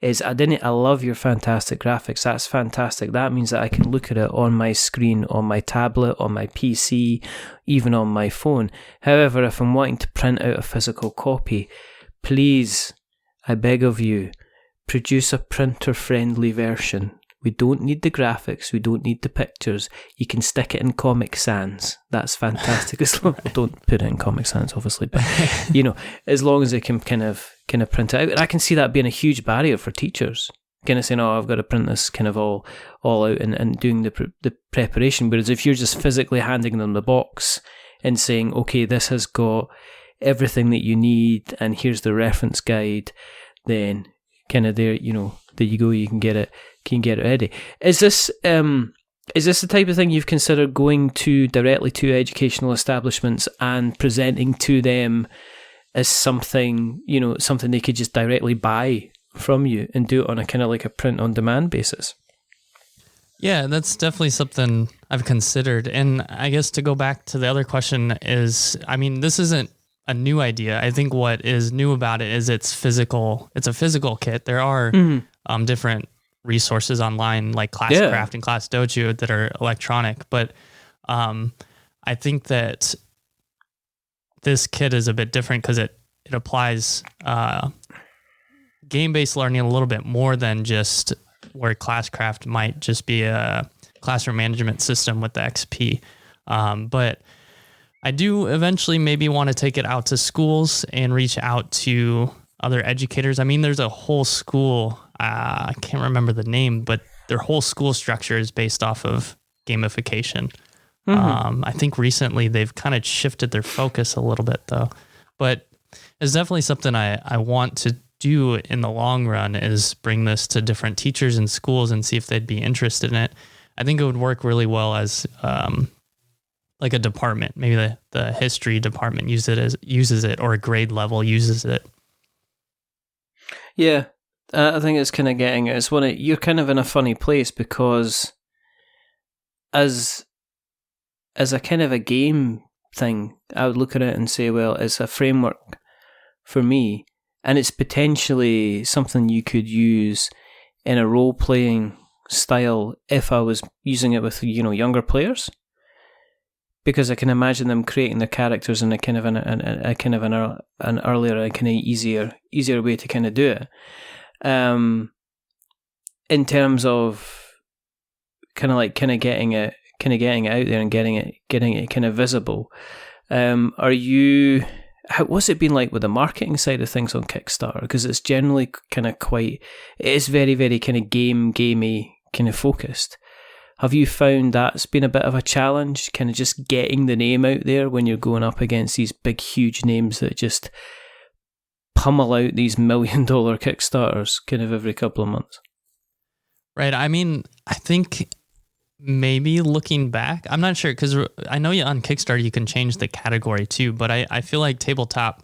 I love your fantastic graphics. That's fantastic. That means that I can look at it on my screen, on my tablet, on my PC, even on my phone. However, if I'm wanting to print out a physical copy, please, I beg of you, produce a printer-friendly version. We don't need the graphics. We don't need the pictures. You can stick it in Comic Sans. That's fantastic. Don't put it in Comic Sans, obviously, but as long as it can kind of print it out. And I can see that being a huge barrier for teachers. Kind of saying, "Oh, I've got to print this kind of all out," and doing the preparation. Whereas if you're just physically handing them the box and saying, "Okay, this has got everything that you need, and here's the reference guide," then kind of there you go, you can get it ready. Is this the type of thing you've considered going to directly to educational establishments and presenting to them as something they could just directly buy from you and do it on a kind of like a print on demand basis. Yeah, that's definitely something I've considered. And I guess to go back to the other question is, I mean, this isn't a new idea. I think what is new about it is it's physical. It's a physical kit. There are different resources online like Classcraft and Class Dojo that are electronic. But I think that this kit is a bit different because it applies game-based learning a little bit more than just where Classcraft might just be a classroom management system with the XP. But I do eventually maybe want to take it out to schools and reach out to other educators. I mean, there's a whole school, I can't remember the name, but their whole school structure is based off of gamification. I think recently they've kind of shifted their focus a little bit though, but it's definitely something I want to do in the long run is bring this to different teachers and schools and see if they'd be interested in it. I think it would work really well as like a department. Maybe the history department uses it, or a grade level uses it. Yeah, I think it's kind of getting it. It's you're kind of in a funny place because as a kind of a game thing, I would look at it and say, well, it's a framework for me. And it's potentially something you could use in a role-playing style if I was using it with, younger players. Because I can imagine them creating their characters in a kind of an earlier, a kind of easier way to kind of do it. In terms of kind of getting it out there and getting it kind of visible. What's it been like with the marketing side of things on Kickstarter? Because it's generally kind of it is very, very kind of gamey kind of focused. Have you found that's been a bit of a challenge, kind of just getting the name out there when you're going up against these big, huge names that just pummel out these $1 million Kickstarters kind of every couple of months? Right. I mean, I think maybe looking back, I'm not sure, because I know on Kickstarter you can change the category too, but I feel like tabletop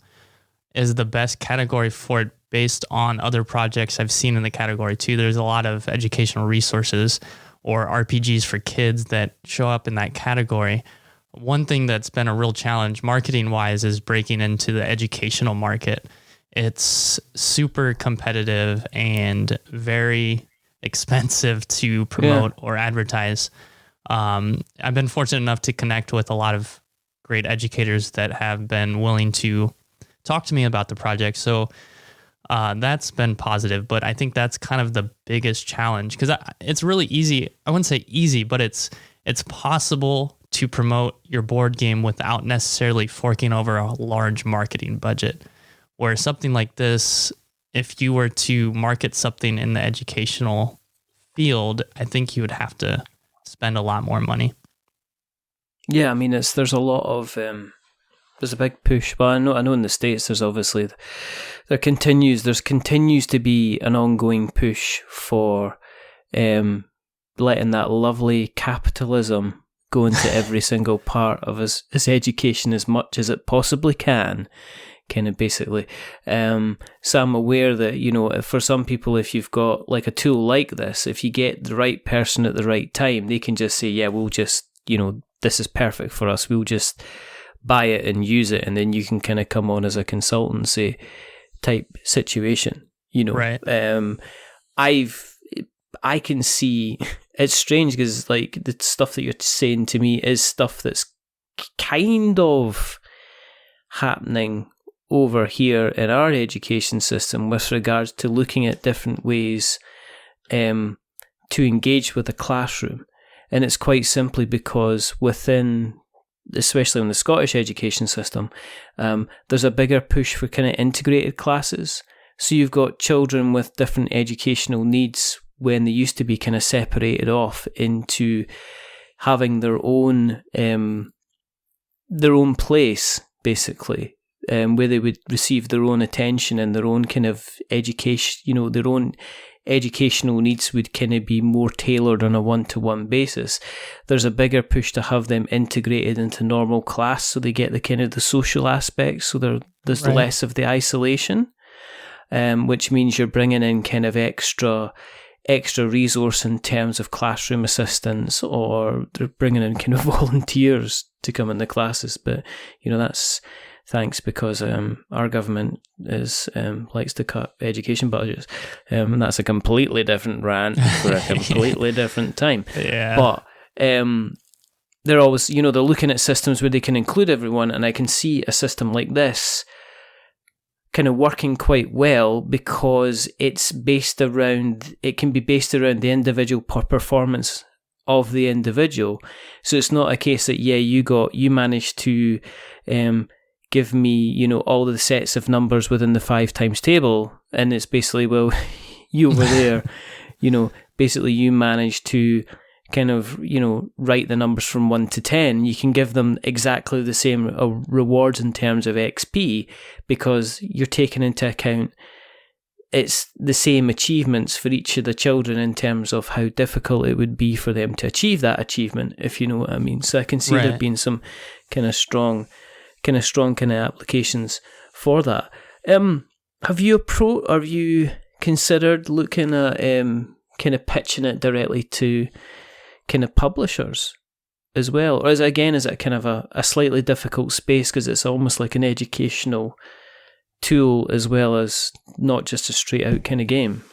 is the best category for it based on other projects I've seen in the category too. There's a lot of educational resources or RPGs for kids that show up in that category. One thing that's been a real challenge marketing wise is breaking into the educational market. It's super competitive and very expensive to promote or advertise. I've been fortunate enough to connect with a lot of great educators that have been willing to talk to me about the project. So that's been positive, but I think that's kind of the biggest challenge because it's really easy. I wouldn't say easy, but it's possible to promote your board game without necessarily forking over a large marketing budget. Where something like this, if you were to market something in the educational field, I think you would have to spend a lot more money. Yeah, I mean, there's a lot of there's a big push. Well, I know in the States there's obviously there continues to be an ongoing push for letting that lovely capitalism go into every single part of his education as much as it possibly can. Kind of basically. So I'm aware that, for some people, if you've got like a tool like this, if you get the right person at the right time, they can just say, yeah, we'll just, this is perfect for us. We'll just buy it and use it. And then you can kind of come on as a consultancy type situation, Right. I can see, it's strange because like the stuff that you're saying to me is stuff that's kind of happening over here in our education system with regards to looking at different ways to engage with a classroom. And it's quite simply because within, especially in the Scottish education system, there's a bigger push for kind of integrated classes. So you've got children with different educational needs when they used to be kind of separated off into having their own place, basically. Where they would receive their own attention and their own kind of education, their own educational needs would kind of be more tailored on a one-to-one basis. There's a bigger push to have them integrated into normal class so they get the kind of the social aspects, so there's right. less of the isolation. which means you're bringing in kind of extra resource in terms of classroom assistants, or they're bringing in kind of volunteers to come in the classes. But that's thanks because our government likes to cut education budgets, and that's a completely different rant for a completely different time. Yeah. But they're always, they're looking at systems where they can include everyone, and I can see a system like this kind of working quite well because it can be based around the individual performance of the individual. So it's not a case that you managed to give me all the sets of numbers within the 5 times table, and it's basically, well, you over there basically you managed to kind of write the numbers from 1 to 10. You can give them exactly the same rewards in terms of XP because you're taking into account it's the same achievements for each of the children in terms of how difficult it would be for them to achieve that achievement, if you know what I mean. So I can see there being some kind of strong applications for that. Have you considered looking at kind of pitching it directly to kind of publishers as well, or is it kind of a slightly difficult space because it's almost like an educational tool as well as not just a straight out kind of game?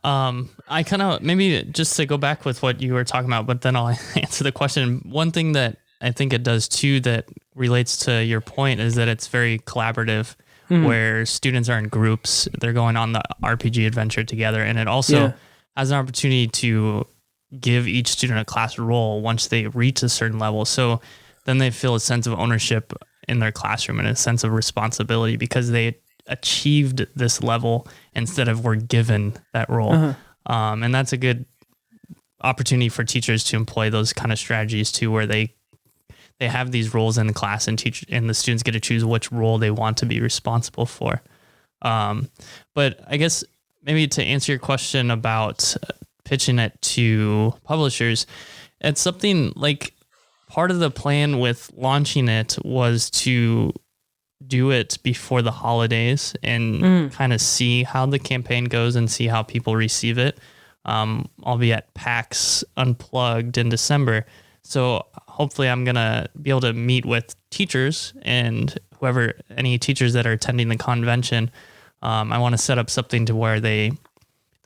I kind of, maybe just to go back with what you were talking about, but then I'll answer the question. One thing that I think it does too that relates to your point is that it's very collaborative, where students are in groups, they're going on the RPG adventure together, and it also has an opportunity to give each student a class role once they reach a certain level. So then they feel a sense of ownership in their classroom and a sense of responsibility because they achieved this level instead of were given that role. And that's a good opportunity for teachers to employ those kind of strategies too, where they have these roles in the class and the students get to choose which role they want to be responsible for. But I guess maybe to answer your question about pitching it to publishers, it's something like part of the plan with launching it was to do it before the holidays and kind of see how the campaign goes and see how people receive it. I'll be at PAX Unplugged in December. So hopefully I'm going to be able to meet with teachers and any teachers that are attending the convention. I want to set up something to where they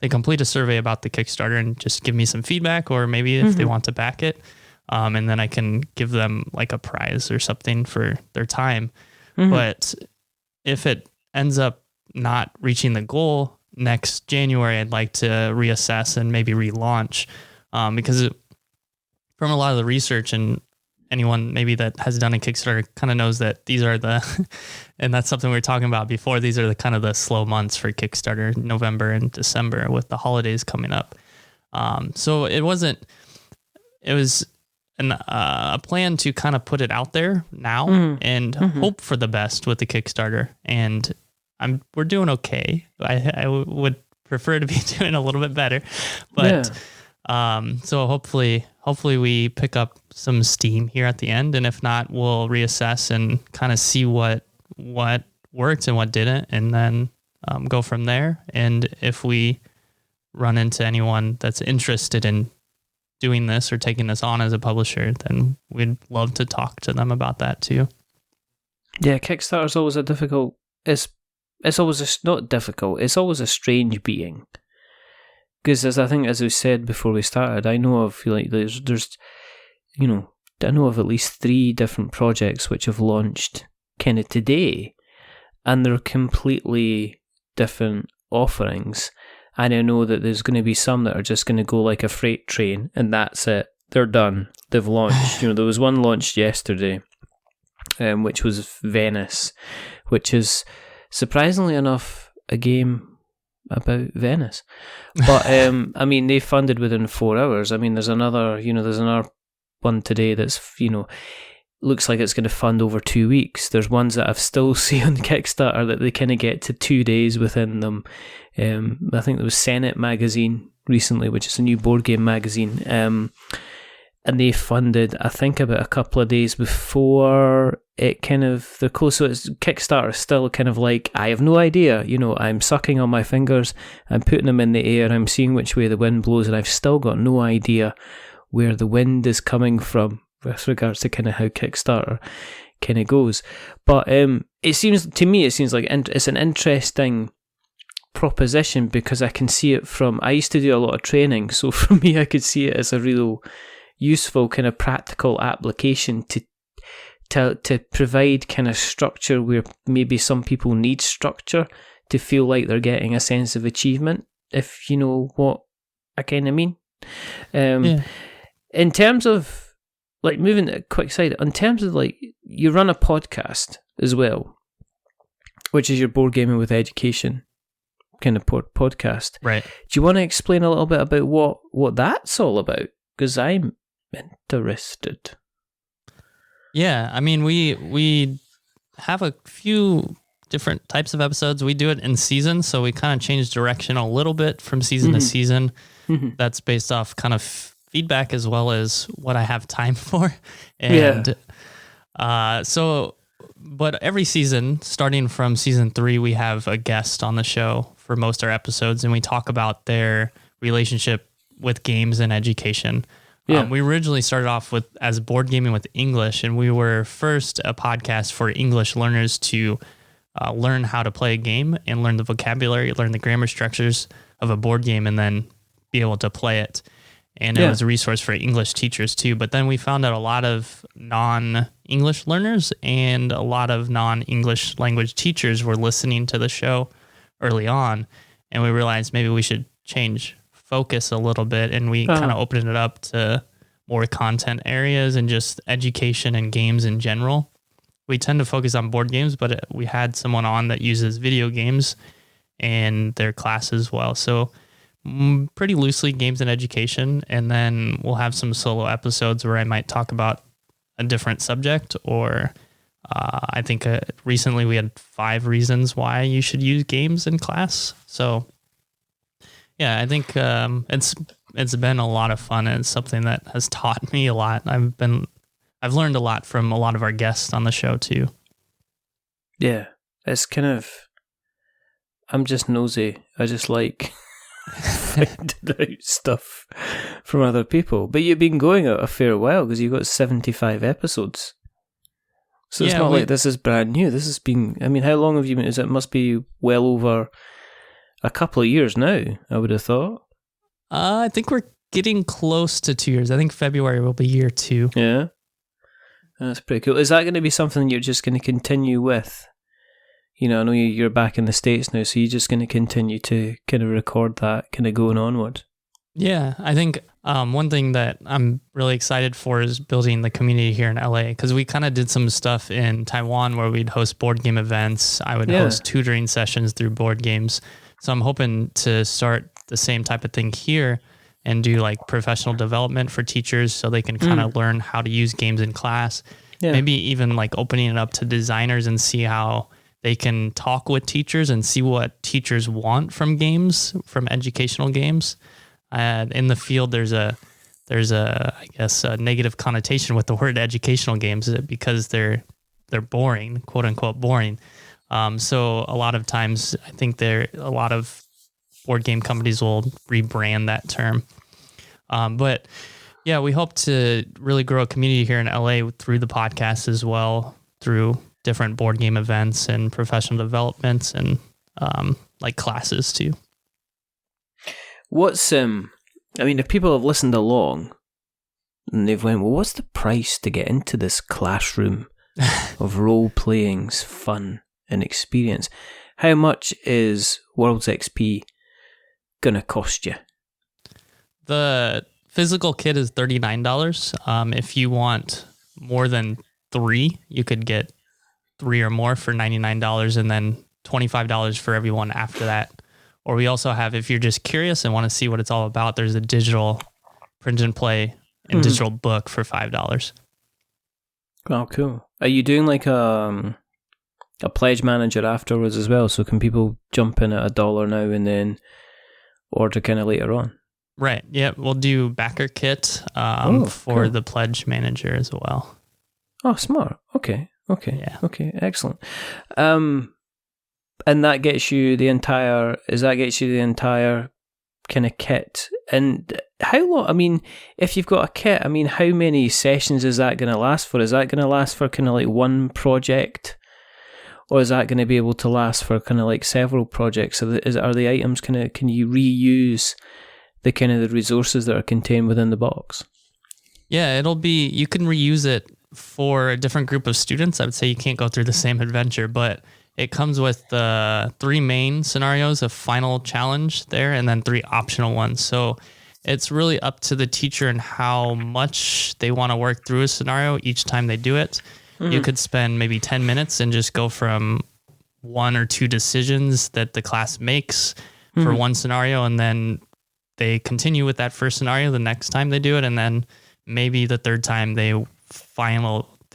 complete a survey about the Kickstarter and just give me some feedback, or maybe if they want to back it. And then I can give them like a prize or something for their time. But if it ends up not reaching the goal next January, I'd like to reassess and maybe relaunch, because from a lot of the research, and anyone maybe that has done a Kickstarter kind of knows that these are and that's something we were talking about before, these are the kind of the slow months for Kickstarter, November and December with the holidays coming up. So it was a plan to kind of put it out there now and hope for the best with the Kickstarter. And we're doing okay. I would prefer to be doing a little bit better, but so hopefully we pick up some steam here at the end, and if not, we'll reassess and kind of see what worked and what didn't, and then go from there. And if we run into anyone that's interested in doing this or taking this on as a publisher, then we'd love to talk to them about that too. Yeah, Kickstarter's always a difficult. It's not difficult. It's always a strange being. Because as we said before we started, I know of I know of at least 3 different projects which have launched kind of today, and they're completely different offerings. And I know that there's going to be some that are just going to go like a freight train, and that's it. They're done. They've launched. There was one launched yesterday, which was Venice, which is surprisingly enough a game about Venice. But I mean, they funded within 4 hours. I mean, there's another one today that's looks like it's going to fund over 2 weeks. There's ones that I've still seen on Kickstarter that they kind of get to 2 days within them. I think there was Senate magazine recently, which is a new board game magazine. and they funded, I think, about a couple of days before it kind of, the close. So it's Kickstarter still kind of like, I have no idea, I'm sucking on my fingers, I'm putting them in the air, I'm seeing which way the wind blows, and I've still got no idea where the wind is coming from with regards to kind of how Kickstarter kind of goes. But it seems like it's an interesting proposition, because I can see it from, I used to do a lot of training, so for me I could see it as a real useful kind of practical application to provide kind of structure where maybe some people need structure to feel like they're getting a sense of achievement, if you know what I kind of mean. In terms of, like, moving to a quick side, in terms of, like, you run a podcast as well, which is your Board Gaming with Education kind of podcast. Right. Do you want to explain a little bit about what that's all about? Because I'm interested. Yeah, I mean, we have a few different types of episodes. We do it in seasons, so we kind of change direction a little bit from season to season. That's based off kind of feedback as well as what I have time for. And but every season, starting from season 3, we have a guest on the show for most of our episodes, and we talk about their relationship with games and education. We originally started off as Board Gaming with English, and we were first a podcast for English learners to learn how to play a game and learn the vocabulary, learn the grammar structures of a board game, and then be able to play it. And it was a resource for English teachers too. But then we found out a lot of non-English learners and a lot of non-English language teachers were listening to the show early on. And we realized maybe we should change focus a little bit. And we kind of opened it up to more content areas and just education and games in general. We tend to focus on board games, but we had someone on that uses video games in their class as well. So pretty loosely games and education, and then we'll have some solo episodes where I might talk about a different subject, or I think recently we had 5 reasons why you should use games in class. So yeah, I think it's been a lot of fun, and it's something that has taught me a lot. I've learned a lot from a lot of our guests on the show too. Yeah, it's kind of, I'm just nosy. I just like finding out stuff from other people. But you've been going a fair while, because you've got 75 episodes. So it's not like this is brand new. This has been, I mean, how long have you been? It must be well over a couple of years now, I would have thought. I think we're getting close to 2 years. I think February will be year 2. Yeah. That's pretty cool. Is that going to be something you're just going to continue with? I know you're back in the States now, so you're just going to continue to kind of record that kind of going onward. Yeah, I think one thing that I'm really excited for is building the community here in LA, because we kind of did some stuff in Taiwan where we'd host board game events. I would host tutoring sessions through board games. So I'm hoping to start the same type of thing here and do like professional development for teachers so they can kind of learn how to use games in class. Yeah. Maybe even like opening it up to designers and see how they can talk with teachers and see what teachers want from games, from educational games. In the field, there's a I guess a negative connotation with the word educational games because they're boring, quote unquote boring. So a lot of times, I think a lot of board game companies will rebrand that term. But yeah, we hope to really grow a community here in LA through the podcast as well, through different board game events and professional developments and like classes too. What's I mean, if people have listened along and they've went, well, what's the price to get into this classroom of role playing's fun and experience? How much is WorldsXP gonna cost you? The physical kit is $39. If you want more than 3, you could get 3 or more for $99, and then $25 for everyone after that. Or we also have, if you're just curious and want to see what it's all about, there's a digital print and play and digital book for $5. Oh, cool. Are you doing like a pledge manager afterwards as well? So can people jump in at $1 now and then order kind of later on? Right. Yeah, we'll do backer kit for the pledge manager as well. Oh, smart. Okay. Yeah. Okay. Excellent. And that gets you the entire kind of kit. And how long? I mean, if you've got a kit, I mean, how many sessions is that going to last for? Is that going to last for kind of like one project, or is that going to be able to last for kind of like several projects? So are the items can you reuse the kind of the resources that are contained within the box? Yeah, you can reuse it for a different group of students. I would say you can't go through the same adventure, but it comes with 3 main scenarios, a final challenge there, and then 3 optional ones. So it's really up to the teacher and how much they want to work through a scenario each time they do it. Mm-hmm. You could spend maybe 10 minutes and just go from 1 or 2 decisions that the class makes for one scenario, and then they continue with that first scenario the next time they do it, and then maybe the third time they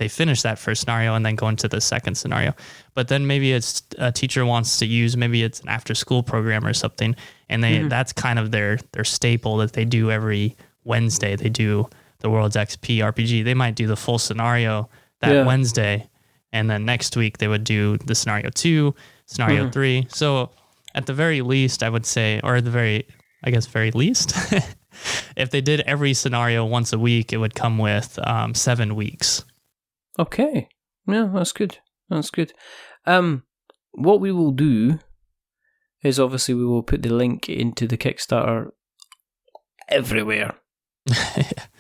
finish that first scenario and then go into the second scenario. But then maybe it's a teacher wants to use, maybe it's an after school program or something, and that's kind of their staple that they do every Wednesday. They do the WorldsXP RPG. They might do the full scenario that Wednesday, and then next week they would do the scenario 2, scenario 3. So at the very least, I would say, or at the very least, if they did every scenario once a week, it would come with 7 weeks. Okay. Yeah, that's good. What we will do is obviously we will put the link into the Kickstarter everywhere.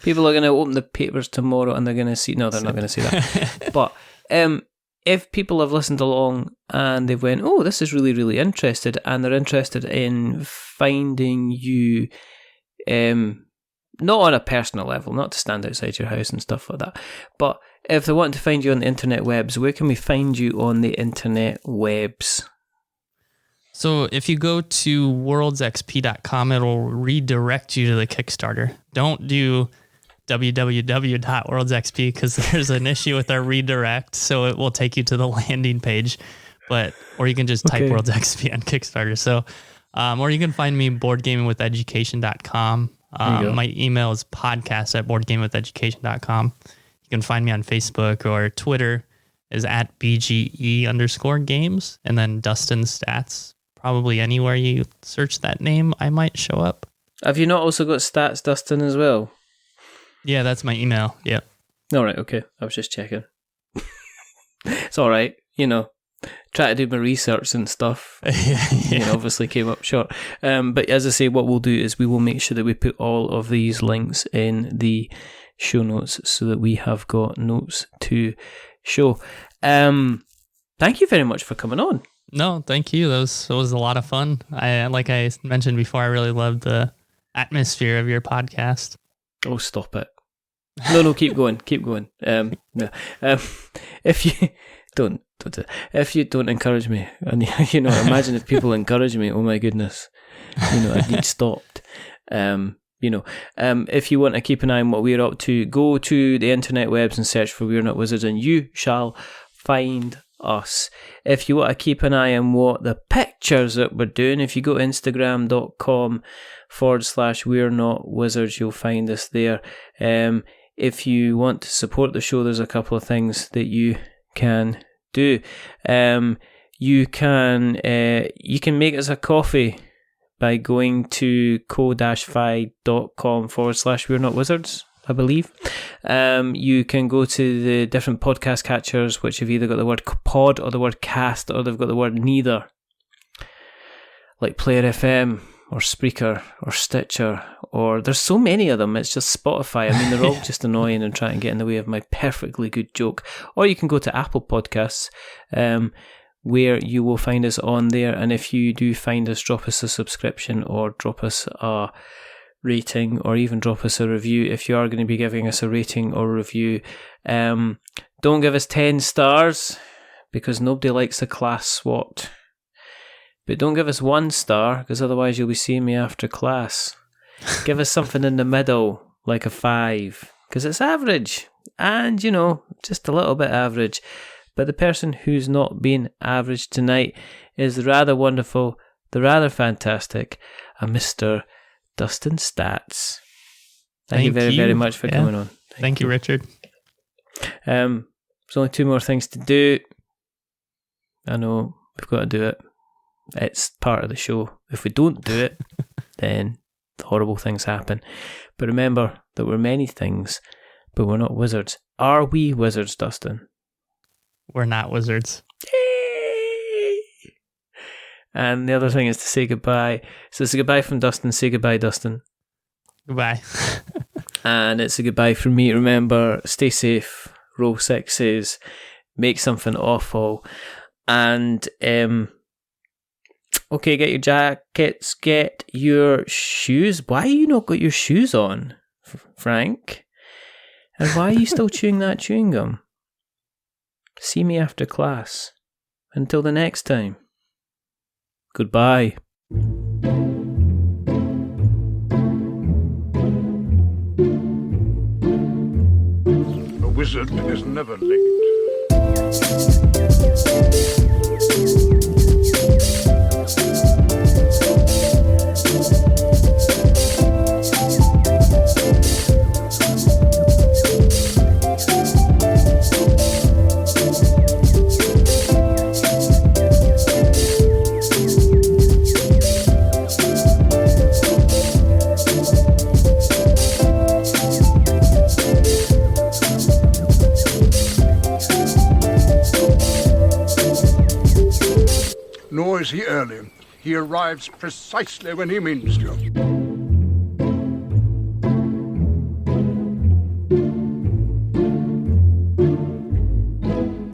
People are going to open the papers tomorrow and they're going to see... No, they're not going to see that. But if people have listened along and they've went, oh, this is really, really interested, and they're interested in finding you... not on a personal level, not to stand outside your house and stuff like that, but if they want to find you on the internet webs, where can we find you on the internet webs? So if you go to worldsxp.com, it'll redirect you to the Kickstarter. Don't do www.worldsxp because there's an issue with our redirect, so it will take you to the landing page. Or you can just type WorldsXP on Kickstarter. So, or you can find me boardgamingwitheducation.com. My email is podcast@boardgamingwitheducation.com. You can find me on Facebook, or Twitter is @BGE_games. And then Dustin Staats, probably anywhere you search that name, I might show up. Have you not also got Stats Dustin as well? Yeah, that's my email. Yeah. All right. Okay. I was just checking. It's all right. Try to do my research and stuff. Yeah. Obviously came up short. But as I say, what we'll do is we will make sure that we put all of these links in the show notes so that we have got notes to show. Thank you very much for coming on. No, thank you. That was a lot of fun. Like I mentioned before, I really loved the atmosphere of your podcast. Oh, stop it. No, keep going. No. If you don't. If you don't encourage me, and imagine if people encourage me, oh my goodness, I'd need stopped. If you want to keep an eye on what we're up to, go to the internet webs and search for We're Not Wizards and you shall find us. If you want to keep an eye on what the pictures that we're doing, if you go to instagram.com/We're Not Wizards, you'll find us there. If you want to support the show, there's a couple of things that you can do. You can make us a coffee by going to ko-fi.com/We're Not Wizards, I believe. You can go to the different podcast catchers, which have either got the word pod or the word cast, or they've got the word neither, like Player FM or Spreaker or Stitcher, or there's so many of them, it's just Spotify. I mean, they're all just annoying and trying to get in the way of my perfectly good joke. Or you can go to Apple Podcasts, where you will find us on there, and if you do find us, drop us a subscription or drop us a rating, or even drop us a review. If you are going to be giving us a rating or review, don't give us 10 stars because nobody likes a class SWAT. But don't give us 1 star, because otherwise you'll be seeing me after class. Give us something in the middle, like a 5, because it's average, and just a little bit average. But the person who's not been average tonight is the rather wonderful, the rather fantastic, a Mr. Dustin Staats. Thank you very, very much for coming on. Thank you, Richard. There's only 2 more things to do. I know we've got to do it. It's part of the show. If we don't do it, then horrible things happen. But remember that we're many things, but we're not wizards. Are we wizards, Dustin? We're not wizards. Yay! And the other thing is to say goodbye. So it's a goodbye from Dustin. Say goodbye, Dustin. Goodbye. And it's a goodbye from me. Remember, stay safe. Roll sixes. Make something awful. And, okay, get your jackets. Get your shoes. Why are you not got your shoes on, Frank? And why are you still chewing that chewing gum? See me after class. Until the next time. Goodbye. A wizard is never late. Nor is he early. He arrives precisely when he means to.